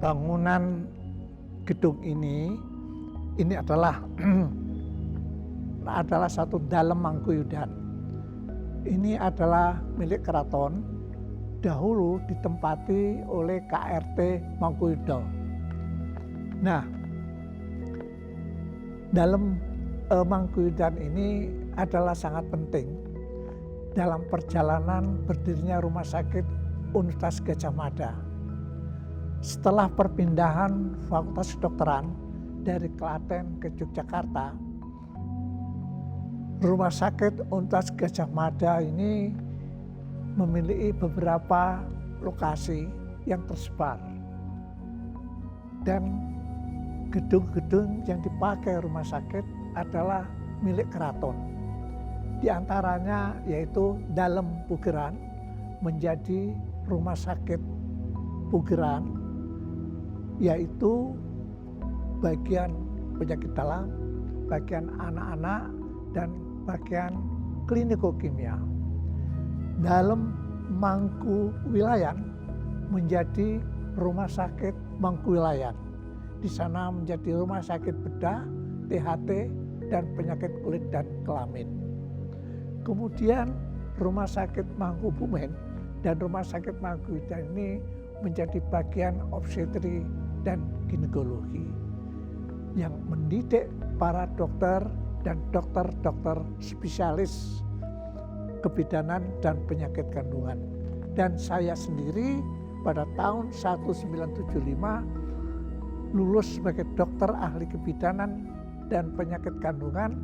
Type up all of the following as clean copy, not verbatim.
bangunan gedung ini adalah adalah satu dalem Mangkuyudan. Ini adalah milik keraton, dahulu ditempati oleh KRT Mangkuyudan. Nah, dalem Mangkuyudan ini adalah sangat penting dalam perjalanan berdirinya Rumah Sakit Universitas Gadjah Mada. Setelah perpindahan Fakultas Kedokteran dari Klaten ke Yogyakarta, Rumah Sakit Universitas Gadjah Mada ini memiliki beberapa lokasi yang tersebar. Dan gedung-gedung yang dipakai rumah sakit adalah milik keraton. Di antaranya yaitu Dalem Pugeran menjadi Rumah Sakit Pugeran, yaitu bagian penyakit dalam, bagian anak-anak, dan bagian klinikokimia. Dalem Mangkuwilayan menjadi Rumah Sakit Mangkuwilayan. Di sana menjadi Rumah Sakit Bedah, THT, dan penyakit kulit dan kelamin. Kemudian Rumah Sakit Mangkubumen dan Rumah Sakit Mangkuyudan ini menjadi bagian obstetri dan ginekologi yang mendidik para dokter dan dokter-dokter spesialis kebidanan dan penyakit kandungan. Dan saya sendiri pada tahun 1975 lulus sebagai dokter ahli kebidanan dan penyakit kandungan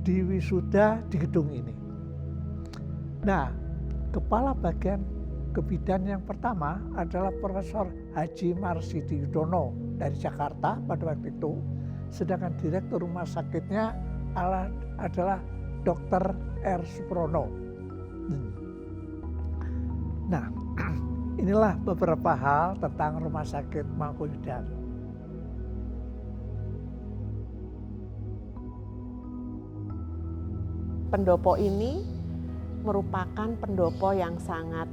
di wisuda di gedung ini. Nah, kepala bagian kebidanan yang pertama adalah Profesor Haji Marsidi Yudono dari Jakarta pada waktu itu, sedangkan direktur rumah sakitnya adalah Dr. R. Suprono. Nah, inilah beberapa hal tentang Rumah Sakit Mangkuyudan. Pendopo ini merupakan pendopo yang sangat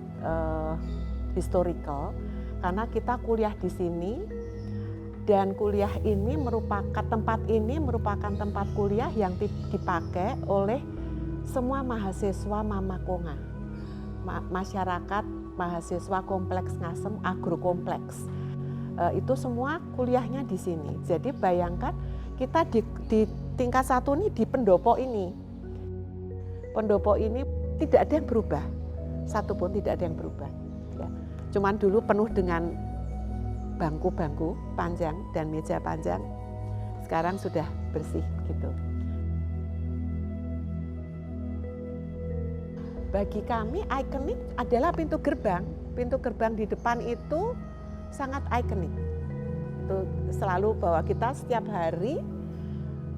historical karena kita kuliah di sini dan kuliah ini tempat kuliah yang dipakai oleh semua mahasiswa Mamakonga, masyarakat mahasiswa Kompleks Ngasem Agrokompleks. Itu semua kuliahnya di sini. Jadi bayangkan kita di tingkat 1 ini di pendopo ini. Pendopo ini tidak ada yang berubah, satu pun tidak ada yang berubah. Ya. Cuman dulu penuh dengan bangku-bangku panjang dan meja panjang, sekarang sudah bersih gitu. Bagi kami ikonik adalah pintu gerbang. Pintu gerbang di depan itu sangat ikonik. Itu selalu bahwa kita setiap hari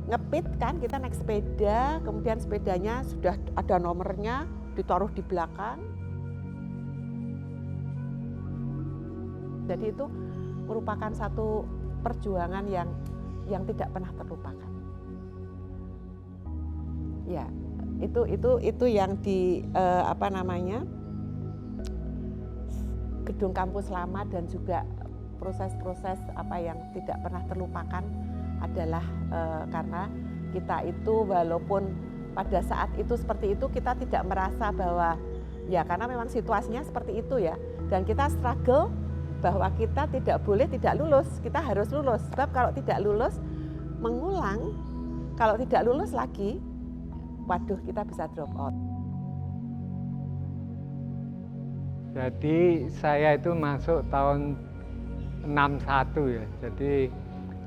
ngepit kan, kita naik sepeda, kemudian sepedanya sudah ada nomornya, ditaruh di belakang. Jadi itu merupakan satu perjuangan yang tidak pernah terlupakan. Ya, itu yang di Gedung Kampus Lama dan juga proses-proses yang tidak pernah terlupakan adalah karena kita itu walaupun pada saat itu seperti itu kita tidak merasa bahwa ya karena memang situasinya seperti itu ya, dan kita struggle bahwa kita tidak boleh tidak lulus, kita harus lulus, sebab kalau tidak lulus mengulang, kalau tidak lulus lagi waduh kita bisa drop out. Jadi saya itu masuk tahun 61 ya, jadi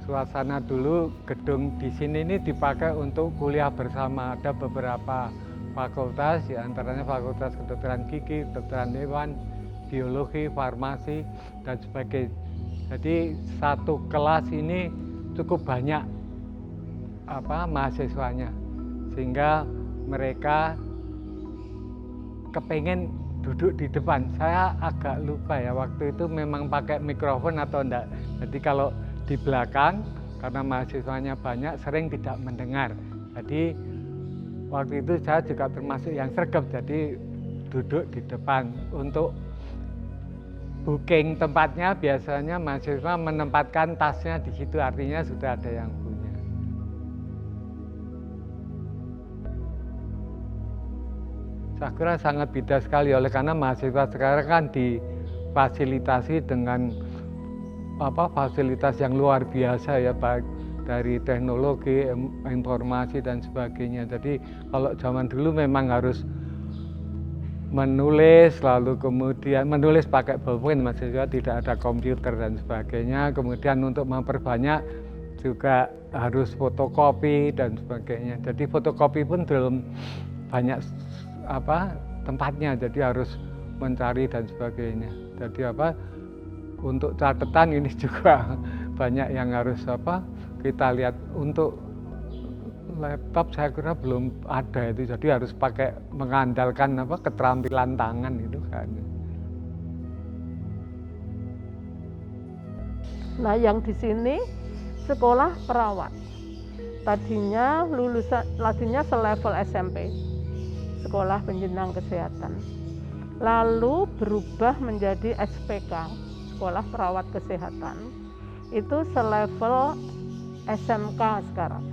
suasana dulu gedung di sini ini dipakai untuk kuliah bersama. Ada beberapa fakultas, di antaranya Fakultas Kedokteran Gigi, Kedokteran Hewan, Biologi, Farmasi, dan sebagainya. Jadi satu kelas ini cukup banyak mahasiswanya, sehingga mereka kepengen duduk di depan. Saya agak lupa ya waktu itu memang pakai mikrofon atau enggak. Jadi kalau di belakang karena mahasiswanya banyak sering tidak mendengar. Jadi waktu itu saya juga termasuk yang sregep, jadi duduk di depan untuk booking tempatnya biasanya mahasiswa menempatkan tasnya di situ, artinya sudah ada yang punya. Saya kira sangat beda sekali oleh karena mahasiswa sekarang kan difasilitasi dengan fasilitas yang luar biasa ya, baik dari teknologi, informasi dan sebagainya. Jadi kalau zaman dulu memang harus menulis, lalu kemudian menulis pakai bolpen, maksudnya tidak ada komputer dan sebagainya. Kemudian untuk memperbanyak juga harus fotokopi dan sebagainya. Jadi fotokopi pun belum banyak tempatnya, jadi harus mencari dan sebagainya. Jadi untuk catatan ini juga banyak yang harus kita lihat. Untuk laptop saya kira belum ada itu, jadi harus pakai mengandalkan keterampilan tangan itu kan. Nah, yang di sini sekolah perawat. Tadinya selevel SMP, sekolah penjenjang kesehatan. Lalu berubah menjadi SPK, sekolah perawat kesehatan. Itu selevel SMK sekarang.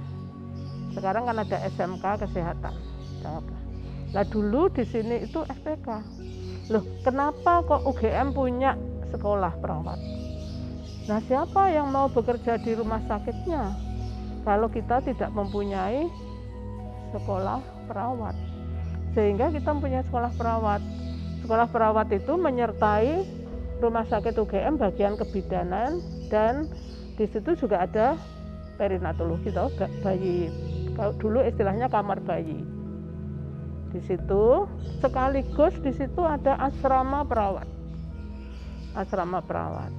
Sekarang kan ada SMK kesehatan. Nah dulu di sini itu SPK. Loh, kenapa kok UGM punya sekolah perawat? Nah, siapa yang mau bekerja di rumah sakitnya kalau kita tidak mempunyai sekolah perawat? Sehingga kita mempunyai sekolah perawat. Sekolah perawat itu menyertai rumah sakit UGM bagian kebidanan, dan di situ juga ada perinatologi, bayi. Kalau dulu istilahnya kamar bayi. Di situ sekaligus di situ ada asrama perawat. Asrama perawat.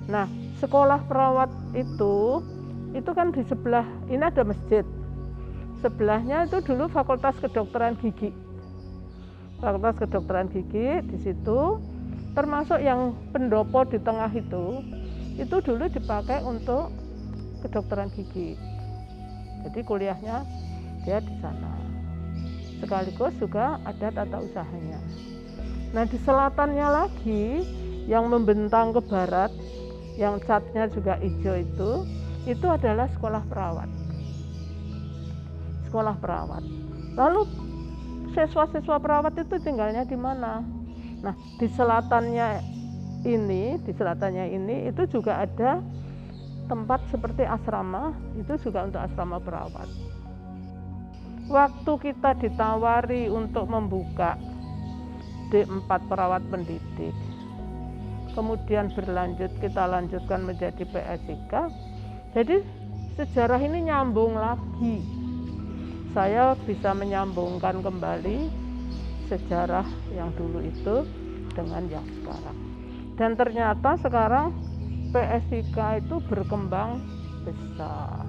Nah, sekolah perawat itu kan di sebelah ini ada masjid. Sebelahnya itu dulu Fakultas Kedokteran Gigi. Fakultas Kedokteran Gigi di situ, termasuk yang pendopo di tengah itu dulu dipakai untuk kedokteran gigi. Jadi kuliahnya dia di sana. Sekaligus juga ada tata usahanya. Nah, di selatannya lagi yang membentang ke barat, yang catnya juga hijau itu adalah sekolah perawat. Sekolah perawat. Lalu siswa-siswa perawat itu tinggalnya di mana? Nah, di selatannya ini itu juga ada tempat seperti asrama, itu juga untuk asrama perawat. Waktu kita ditawari untuk membuka D4 perawat pendidik, kemudian kita lanjutkan menjadi PSIK, jadi sejarah ini nyambung lagi. Saya bisa menyambungkan kembali sejarah yang dulu itu dengan yang sekarang. Dan ternyata sekarang PSIK itu berkembang besar.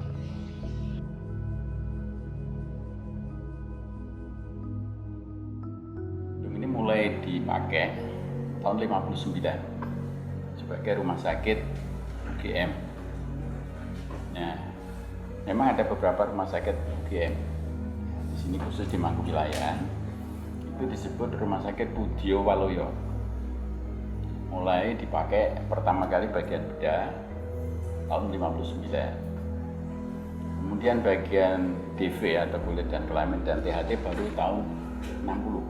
Ini mulai dipakai tahun 59 sebagai rumah sakit UGM. Nah, memang ada beberapa rumah sakit UGM. Di sini khusus di Mangkuwilayan itu disebut Rumah Sakit Budio Waluyo. Mulai dipakai pertama kali bagian bedah tahun 59. Kemudian bagian DV atau kulit dan kelamin dan THT baru tahun 60.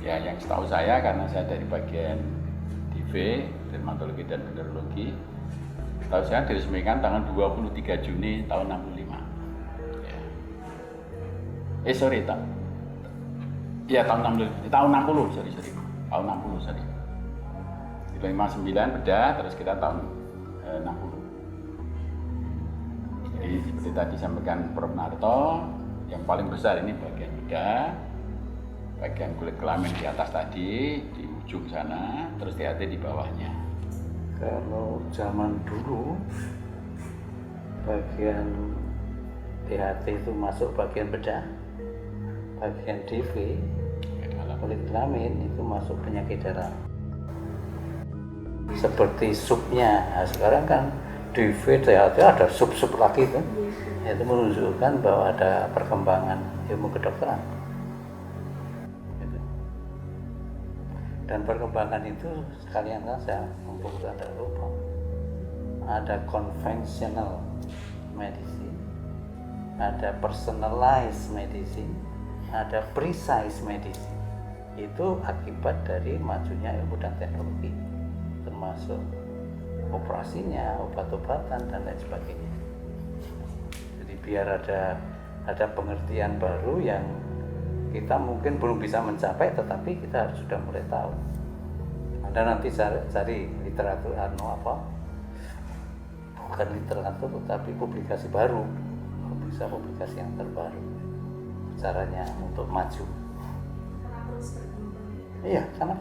Ya, yang setahu saya karena saya dari bagian DV, dermatologi dan venerologi, setahu saya diresmikan tanggal 23 Juni tahun 65. Ya. Tahun 60, tahun 60, sorry. Tahun 60, sorry. Itu 59 bedah, terus kita tahun 60. Jadi seperti tadi sampaikan Prof. Narto, yang paling besar ini bagian bedah, bagian kulit kelamin di atas tadi, di ujung sana, terus THT di bawahnya. Kalau zaman dulu, bagian THT itu masuk bagian bedah, bagian DV, kulit kelamin itu masuk penyakit darah. Seperti supnya, nah, sekarang kan DV, THT ada sub-sub lagi kan, itu menunjukkan bahwa ada perkembangan ilmu kedokteran. Dan perkembangan itu sekalian saja, mumpung ada lupa, ada conventional medicine, ada personalized medicine, ada precise medicine. Itu akibat dari majunya ilmu dan teknologi, termasuk operasinya, obat-obatan dan lain sebagainya. Jadi biar ada pengertian baru yang kita mungkin belum bisa mencapai, tetapi kita harus sudah mulai tahu. Anda nanti cari literatur bukan literatur tetapi publikasi baru, bisa publikasi yang terbaru, caranya untuk maju. Iya, karena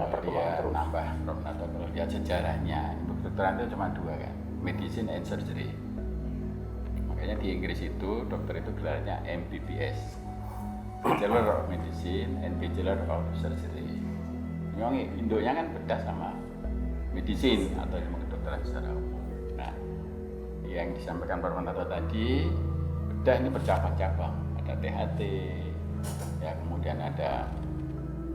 perkembangan terus. Nambah, Prof. Nato, kalau lihat sejarahnya, ilmu kedokteran itu cuma dua kan, medicine and surgery. Makanya di Inggris itu dokter itu gelarnya MBBS, Bachelor of Medicine and Bachelor of Surgery. Memang induknya kan bedah sama medicine atau ilmu kedokteran secara umum. Nah, yang disampaikan Pak Nato tadi, bedah ini bercabang-cabang. Ada THT, ya kemudian ada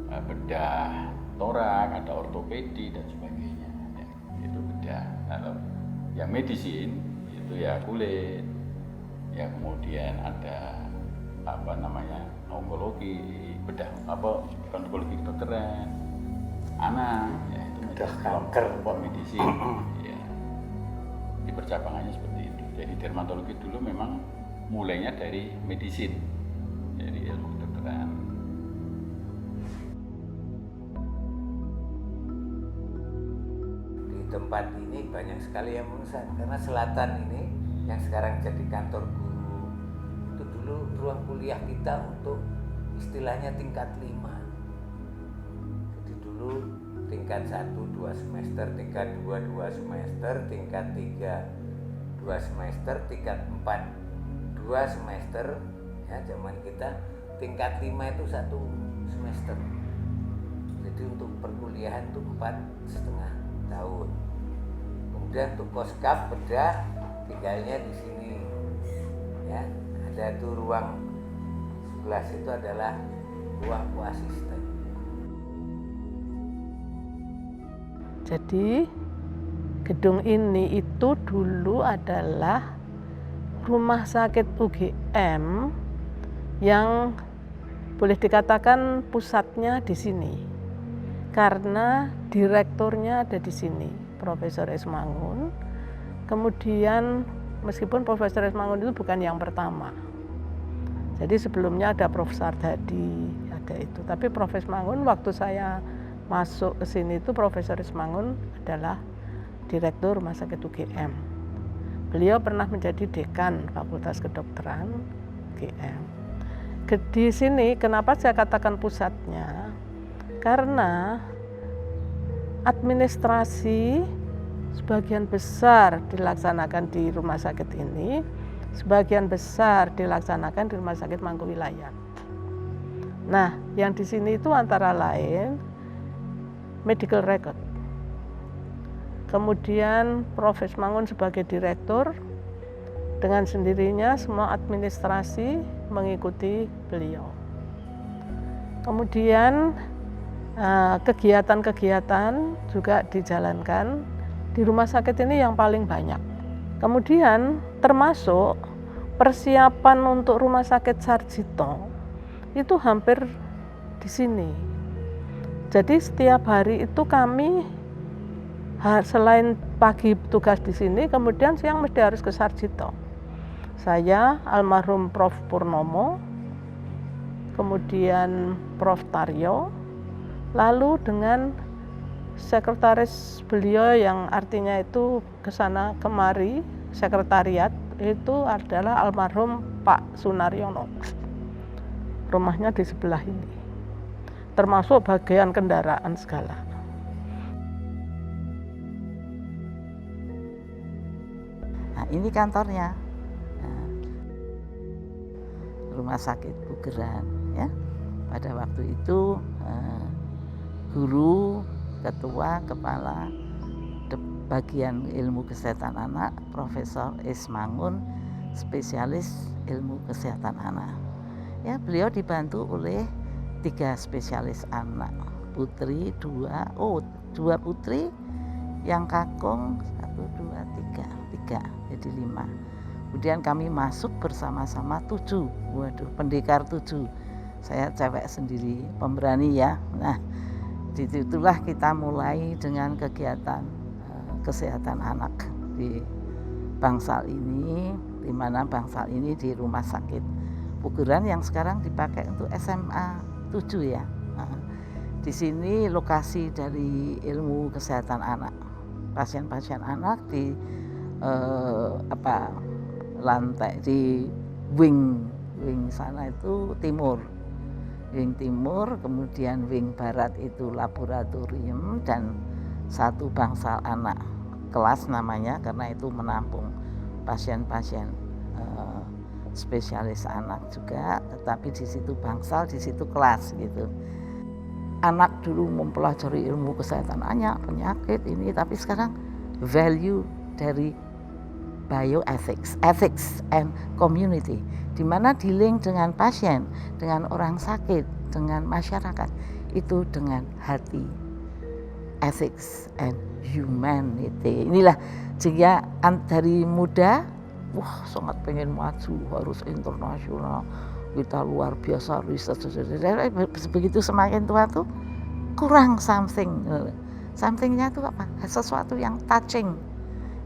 bedah torak, ada ortopedi dan sebagainya. Ya, itu bedah. Kalau yang medicine itu ya kulit, ya kemudian ada onkologi, bedah onkologi kedokteran anak, ya itu bedah kanker, medicine. Ya, di percabangannya seperti itu. Jadi dermatologi dulu memang mulainya dari medicine, dari ilmu kedokteran. Di tempat ini banyak sekali yang memesan, karena selatan ini yang sekarang jadi kantor guru, itu dulu ruang kuliah kita untuk istilahnya tingkat 5. Jadi dulu tingkat 1 2 semester, tingkat 2 2 semester, tingkat 3 2 semester, tingkat 4 2 semester, ya zaman kita tingkat 5 itu 1 semester. Jadi untuk perkuliahan itu 4,5 tahun. Kemudian untuk koskap bedah tinggalnya di sini, ya ada tuh ruang sebelah situ adalah ruang koasisten. Jadi gedung ini itu dulu adalah rumah sakit UGM yang boleh dikatakan pusatnya di sini. Karena direkturnya ada di sini, Profesor Ismangun. Kemudian meskipun Profesor Ismangun itu bukan yang pertama. Jadi sebelumnya ada Prof. Sardadi, ada itu. Tapi Prof. Ismangun waktu saya masuk ke sini itu Profesor Ismangun adalah Direktur Rumah Sakit UGM. Beliau pernah menjadi dekan Fakultas Kedokteran UGM. Di sini kenapa saya katakan pusatnya? Karena administrasi sebagian besar dilaksanakan di rumah sakit ini, sebagian besar dilaksanakan di Rumah Sakit Mangkuwilayah. Nah, yang di sini itu antara lain medical record. Kemudian Prof. Ismangun sebagai direktur, dengan sendirinya semua administrasi mengikuti beliau. Kemudian kegiatan-kegiatan juga dijalankan di rumah sakit ini yang paling banyak. Kemudian termasuk persiapan untuk Rumah Sakit Sarjito itu hampir di sini. Jadi setiap hari itu kami selain pagi tugas di sini, kemudian siang mesti harus ke Sarjito. Saya, almarhum Prof. Purnomo, kemudian Prof. Taryo, lalu dengan sekretaris beliau yang artinya itu kesana kemari, sekretariat, itu adalah almarhum Pak Sunaryono. Rumahnya di sebelah ini, termasuk bagian kendaraan segala. Nah, ini kantornya, Rumah Sakit Bugeran, ya. Pada waktu itu guru, ketua, kepala bagian ilmu kesehatan anak, Profesor Ismangun, spesialis ilmu kesehatan anak. Ya, beliau dibantu oleh 3 spesialis anak, putri, dua putri, yang kakung 1, 2, 3, jadi 5. Kemudian kami masuk bersama-sama 7, pendekar 7. Saya cewek sendiri, pemberani ya. Nah, disitulah kita mulai dengan kegiatan kesehatan anak di Bangsal ini, di mana Bangsal ini di rumah sakit Pugeran yang sekarang dipakai untuk SMA 7 ya. Nah, di sini lokasi dari ilmu kesehatan anak. Pasien-pasien anak di lantai di wing sana itu timur. Wing timur, kemudian wing barat itu laboratorium dan satu bangsal anak kelas namanya, karena itu menampung pasien-pasien spesialis anak juga, tetapi di situ bangsal, di situ kelas gitu. Anak dulu mempelajari ilmu kesehatan anak, penyakit ini, tapi sekarang value dari bioethics, ethics and community, di mana di-link dengan pasien, dengan orang sakit, dengan masyarakat, itu dengan hati, ethics and humanity. Inilah sehingga dari muda, wah sangat pengen maju, harus internasional, kita luar biasa riset. Begitu semakin tua tuh kurang somethingnya tuh apa? Sesuatu yang touching,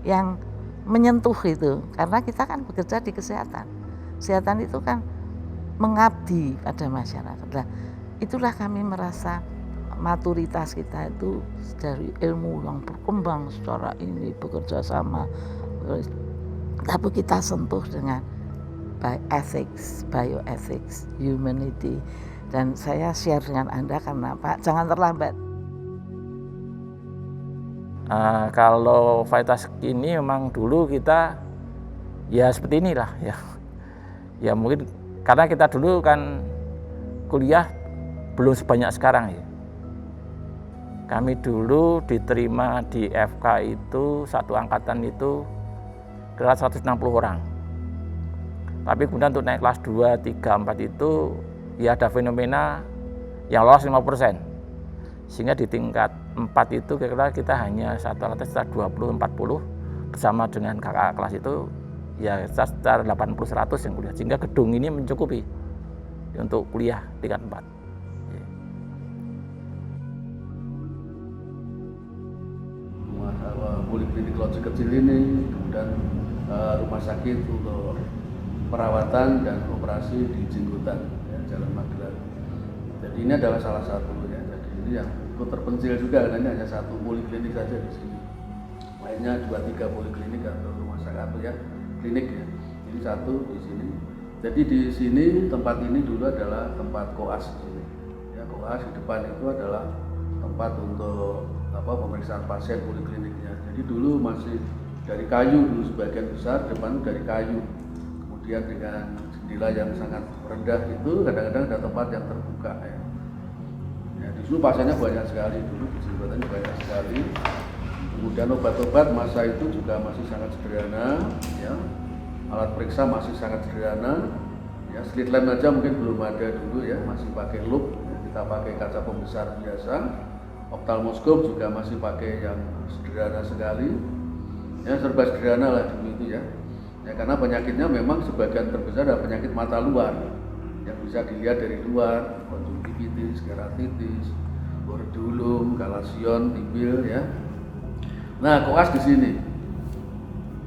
yang menyentuh itu, karena kita kan bekerja di kesehatan. Kesehatan itu kan mengabdi pada masyarakat. Nah, itulah kami merasa maturitas kita itu dari ilmu yang berkembang secara ini, bekerja sama, tapi kita sentuh dengan bioethics, humanity. Dan saya share dengan Anda karena Pak, jangan terlambat. Kalau Vitas ini memang dulu kita ya seperti inilah ya. Ya mungkin karena kita dulu kan kuliah belum sebanyak sekarang ya. Kami dulu diterima di FK itu satu angkatan itu kelas 160 orang. Tapi kemudian untuk naik kelas 2, 3, 4 itu ya ada fenomena yang lolos 5%. Sehingga di tingkat 4 itu kira-kira kita hanya satu angkatan sekitar 20-40 bersama dengan kakak kelas itu ya sekitar 80-100 yang kuliah. Sehingga gedung ini mencukupi untuk kuliah tingkat 4. Poliklinik loji kecil ini, kemudian rumah sakit untuk perawatan dan operasi di Jinggutan, ya, Jalan Magelang. Jadi ini adalah salah satu ya. Jadi ini yang ikut terpencil juga, karena ini hanya satu poliklinik saja di sini. Lainnya 2-3 poliklinik atau rumah sakit atau ya klinik ya. Ini satu di sini. Jadi di sini tempat ini dulu adalah tempat koas di sini. Ya, koas di depan itu adalah tempat untuk pemeriksaan pasien polikliniknya. Jadi dulu masih dari kayu dulu sebagian besar, depan dari kayu. Kemudian dengan jendela yang sangat rendah itu kadang-kadang ada tempat yang terbuka ya. Ya di situ pasiennya banyak sekali dulu, di Jimbatannya banyak sekali. Kemudian obat-obat masa itu juga masih sangat sederhana ya. Alat periksa masih sangat sederhana. Ya, slit lamp aja mungkin belum ada dulu ya, masih pakai loop. Ya, kita pakai kaca pembesar biasa. Oftalmoskop juga masih pakai yang sederhana sekali, ya serba sederhana lah dulu itu ya. Ya karena penyakitnya memang sebagian terbesar adalah penyakit mata luar yang bisa dilihat dari luar, konjungtivitis, keratitis, bordulum, kalasion, tibil ya. Nah koas di sini.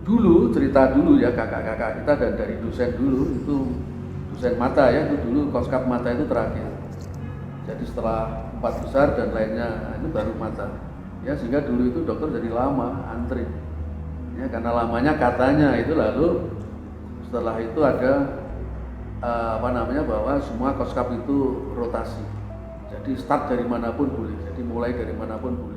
Dulu cerita dulu ya kakak-kakak kita dan dari dosen dulu itu dosen mata ya, itu dulu koskap mata itu terakhir. Jadi setelah 4 besar dan lainnya itu baru mata ya, sehingga dulu itu dokter jadi lama antri ya, karena lamanya katanya itu. Lalu setelah itu ada bahwa semua koskap itu rotasi, jadi start dari manapun boleh, jadi mulai dari manapun boleh.